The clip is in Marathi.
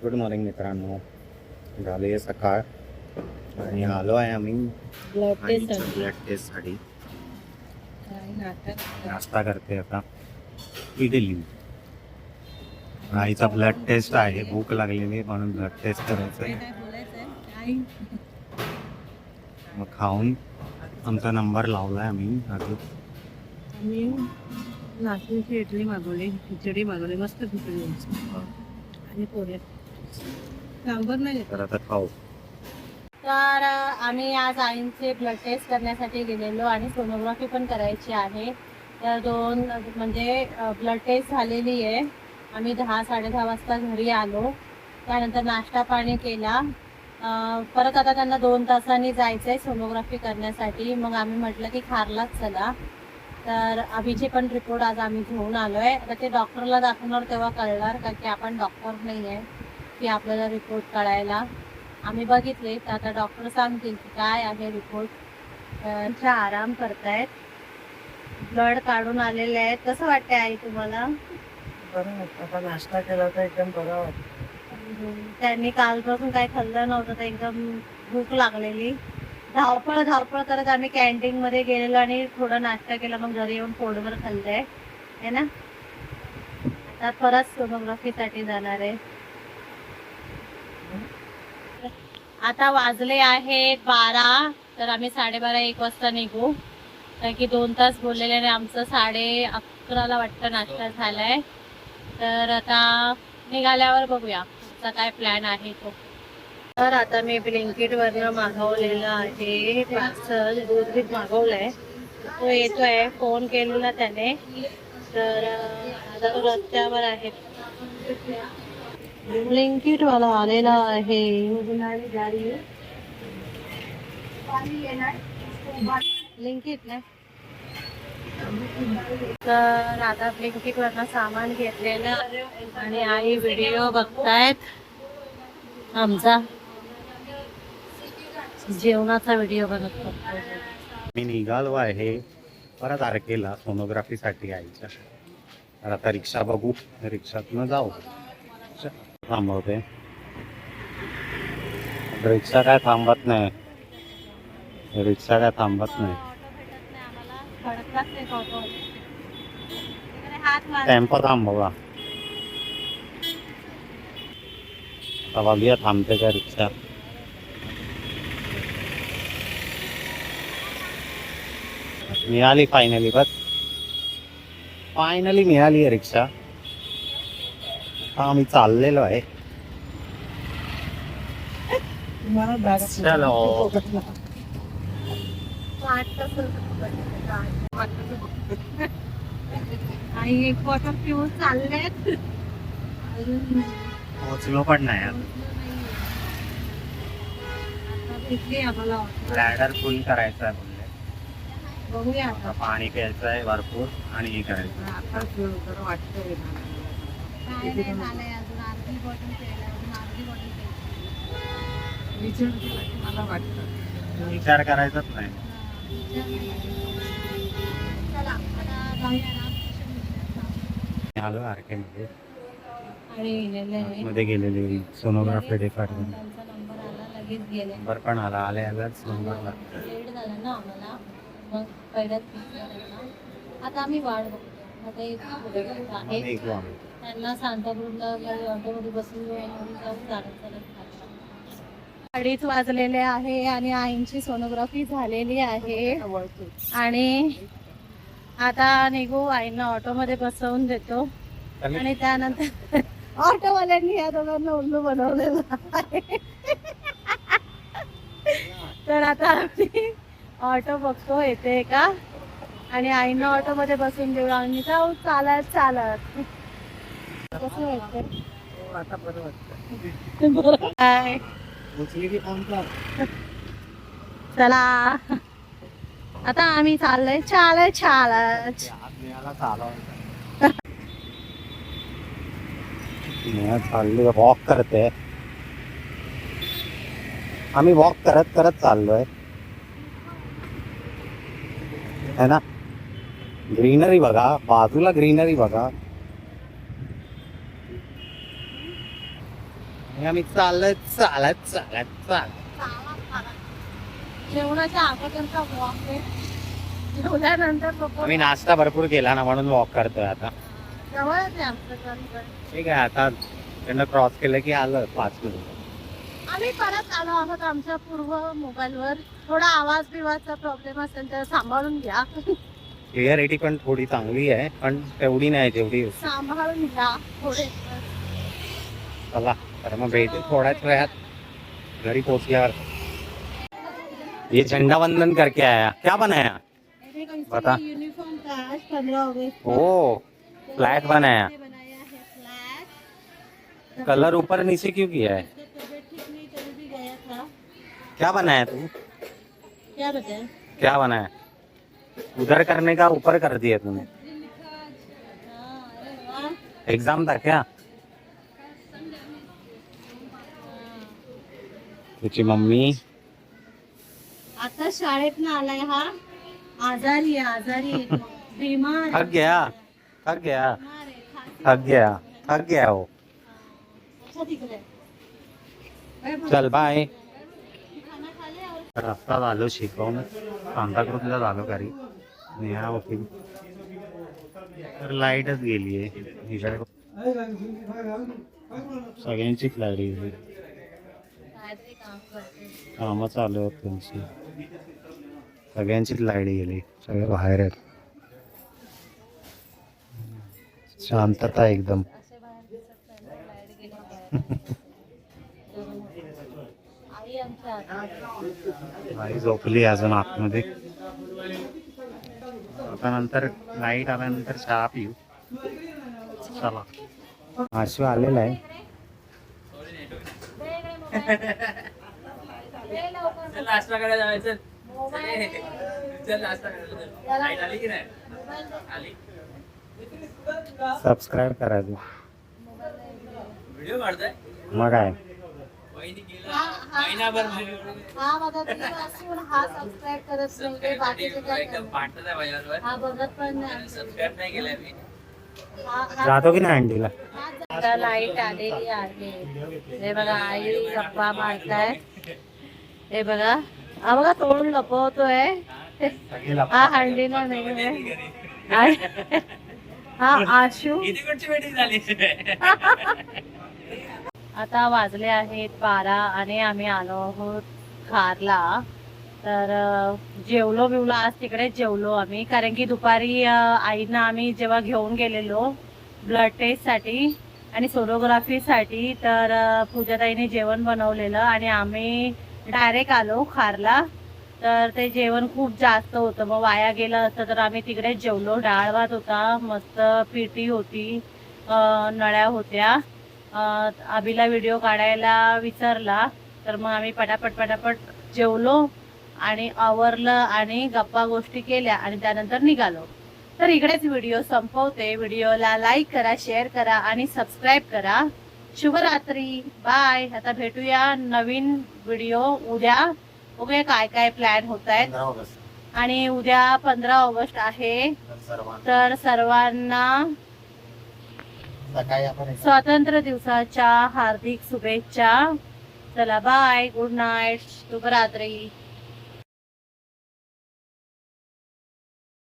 गुड मॉर्निंग मित्रांनो. झाली आहे सकाळ आणि आलो आहे आम्ही ब्लड टेस्ट ब्लड टेस्टसाठी. नाश्ता करते आता इडली. आईचा ब्लड टेस्ट आहे, भूक लागलेली म्हणून ब्लड टेस्ट करायचं. मग खाऊन आमचा नंबर लावलाय आम्ही. आम्ही नाचणीची इडली मागवली, खिचडी मागवली, मस्त खिचडी आणि पोहे. सांबर नाही तर आता खाऊ. तर आम्ही आज आईंचे ब्लड टेस्ट करण्यासाठी गेलेलो आणि सोनोग्राफी पण करायची आहे. तर दोन म्हणजे ब्लड टेस्ट झालेली आहे. आम्ही 10-10:30 वाजता घरी आलो. त्यानंतर नाश्ता पाणी केला. परत आता त्यांना 2 तासांनी जायचं आहे सोनोग्राफी करण्यासाठी. मग आम्ही म्हटलं की खारलाच चला. तर अभिचे पण रिपोर्ट आज आम्ही घेऊन आलो आहे. आता ते डॉक्टरला दाखवणार तेव्हा कळणार, कारण की आपण डॉक्टर नाही आहे की आपल्याला रिपोर्ट कळायला. आम्ही बघितले तर आता डॉक्टर सांगतील की काय आहे रिपोर्ट. त्यांच्या आराम करतायत, ब्लड काढून आलेले आहेत. कसं वाटतंय आई तुम्हाला? बरं वाटतं. आता नाश्ता केला तर एकदम बरं वाटतं. त्यांनी कालपासून काय खाल्लं नव्हतं, तर एकदम भूक लागलेली. धावपळ करत आम्ही कॅन्टीन मध्ये गेलेलो आणि थोडा नाश्ता केला. मग घरी येऊन पोटभर खाल्लंय है ना. आता परत सोनोग्राफीसाठी जाणार आहे. आता वाजले आहेत 12. तर आम्ही 12:30-1 वाजता निघू, कारण की 2 तास बोललेले आणि आमचं 11:30 वाटतं नाश्ता झालाय. तर आता निघाल्यावर बघूया आमचा काय प्लॅन आहे तो. तर आता मी ब्लिंकिट वरनं मागवलेलं आहे पार्सल. दूध मागवलंय, तो येतोय. फोन केलेला त्याने, तर आता तो रस्त्यावर आहे. ब्लिंकिट वाला आलेला आहे. ब्लिंकिट ना. तर आता ब्लिंकिट वरनं सामान घेतलेलं आणि आई व्हिडिओ बघतायत आमचा, जेवणाचा व्हिडिओ बघत. मी निघालो आहे परत तारखेला सोनोग्राफीसाठी आईच्या. तर आता रिक्षा बघू, रिक्षातनं जाऊ. थांबवते, रिक्षा काय थांबत नाही. टेम्पो थांबवा. आता बघूया थांबते का रिक्षा. मिळाली फायनली, फायनली मिळाली आहे रिक्षा. हा आम्ही चाललेलो आहे. चलो. आई एक बॉटल पिऊन चाललेत. पोहोचलो पण नाही. आम्हाला लॅडर फुल करायचं आहे बोलले. बघूया आता पाणी प्यायचं आहे भरपूर आणि हे करायचं. आता बरं वाटतं. काय नाही झालंय अजून. अर्धी बॉटल प्यायला, अजून अर्धी बॉटल प्यायची. विचार केला की मला वाटतं. विचार करायचाच नाही. चला आता जाऊया ना. आलो आरकेमध्ये आणि मध्ये गेलेली सोनोग्राफी डिपार्टमेंट. त्यांचा नंबर आला, लगेच गेले. नंबर पण आला, आल्याच नंबर लागतो. लेट झाला ना आम्हाला, मग पहिल्याच आता आम्ही वाट बघतो. आता एक आहे, निघू आम्ही. त्यांना सांताक्रूजला ऑटोमध्ये बसून जाऊन चालत 2:30 वाजलेले आहे आणि आईंची सोनोग्राफी झालेली आहे. आणि आता निघू. आईंना ऑटोमध्ये बसवून देतो आणि त्यानंतर ऑटोवाल्यांनी या दोघांना उल्लू बनवलेलं आहे. तर आता आम्ही ऑटो बघतो येते का, आणि आईंना ऑटोमध्ये बसून देऊ आणि जाऊ चालत. कसं वाटतंय? आता बरं वाटतं. काय चला आता आम्ही चाललोय चालत. चाललोय, वॉक करते. आम्ही वॉक करत चाललोय है ना. ग्रीनरी बघा, बाजूला ग्रीनरी बघा. आणि आम्ही चालत चालत चालत चालत जेवणाच्या अगोदरचा वॉक आहे. जेवल्यानंतर लोक आम्ही नाश्ता भरपूर केला ना म्हणून वॉक करतोय आता. जवळच आहे आमचं घर पण. ठीक आहे आता त्यांना क्रॉस केलं की आलं 5 किलोमीटर. आम्ही परत आलो आहोत आमच्या पूर्व मोबाईलवर. थोडा आवाज बिवाजचा प्रॉब्लेम असेल तर सांभाळून घ्या. क्लिअरिटी पण थोडी चांगली आहे पण तेवढी नाही जेवढी. सांभाळून घ्या थोडे. चला तर मग भेटू थोड्याच वेळात घरी पोहोचल्यावर. ये झंडा वंदन करके आया, क्या बनाया? बता. यूनिफॉर्म का आज 15 अगस्त को ओ फ्लैट बनाया. बनाया है फ्लैट. कलर ऊपर नीचे क्यों किया है? उसका तबीयत ठीक नहीं तभी भी गया था. क्या बनाया तू? क्या बताया? क्या बनाया? उधर करने का ऊपर कर दिया तूने. हाँ, अरे वाह. एग्जाम था क्या? तुझी मम्मी आता शाळेत ना आलाय हा. आजारी आहे आजारी आहे. बीमार आहे. थक गया थक गया बीमार आहे. खांसी थक गया थक गया हो. अच्छा तिकडे. चल बाय. खाना खा ले और रस्ता झालो शिकवून सांताक्रूजला झालो घरी. नेहा होती तर लाईटच गेली आहे इकडे. सगळ्यांचीच लाईट गेली. काहीतरी काम करते. कामं चालू आहेत त्यांची. सगळ्यांचीच लाईट गेली. सगळे बाहेर आहेत. शांतता एकदम. असे बाहेर दिसत नाही ना, लाईट गेली बाहेर. आई आमच्या आत. आई झोपली अजून आतमध्ये. आता नंतर लाईट आल्यानंतर चहा पिऊ. चला आशू आलेला आहे. नाश्ता करायला जायचं. मोबाईल चल नाश्ता करायला. लाईट आली की नाही? आली. सबस्क्राईब करायचं. व्हिडिओ काढताय? मग काय वहिनी गेला महिनाभर हा माझा दीर असून हा सबस्क्राईब करत नाही. बाकीचे काय एकदम पाठवत आहे माझ्यावर. हा बघत पण नाही. सबस्क्राईब नाही केलंय मी. जातो की नाही अंडीला. आता लाईट आलेली आहे. हे बघा आई गप्पा मारताय. हे बघा हा बघा तोंड लपवतोय. हा हंडीला नाही. हा आशू. किती कुठची वेटिंग झाली? आता वाजले आहेत 12 आणि आम्ही आलो आहोत खारला. तर जेवलो बिवलो आज तिकडे जेवलो आम्ही. कारण की दुपारी आईना आम्ही जेव्हा घेऊन गेलेलो ब्लड टेस्टसाठी आणि सोनोग्राफीसाठी तर पूजाताईने जेवण बनवलेलं आणि आम्ही डायरेक्ट आलो खारला. तर ते जेवण खूप जास्त होतं मग वाया गेलं असतं तर आम्ही तिकडे जेवलो. डाळ भात होता, मस्त पिठी होती, नळ्या होत्या. आबीला व्हिडिओ काढायला विसरला तर मग आम्ही पटापट जेवलो आणि आवरलं आणि गप्पा गोष्टी केल्या आणि त्यानंतर निघालो. तर इकडेच व्हिडिओ संपवते. व्हिडिओला लाईक करा, शेअर करा आणि सबस्क्राईब करा. शुभरात्री. बाय. आता भेटूया नवीन व्हिडिओ उद्या. बघूया काय काय प्लॅन होत आहेत. आणि उद्या 15 ऑगस्ट आहे तर सर्वांना स्वातंत्र्य दिवसाच्या हार्दिक शुभेच्छा. चला बाय. Good night. शुभरात्री.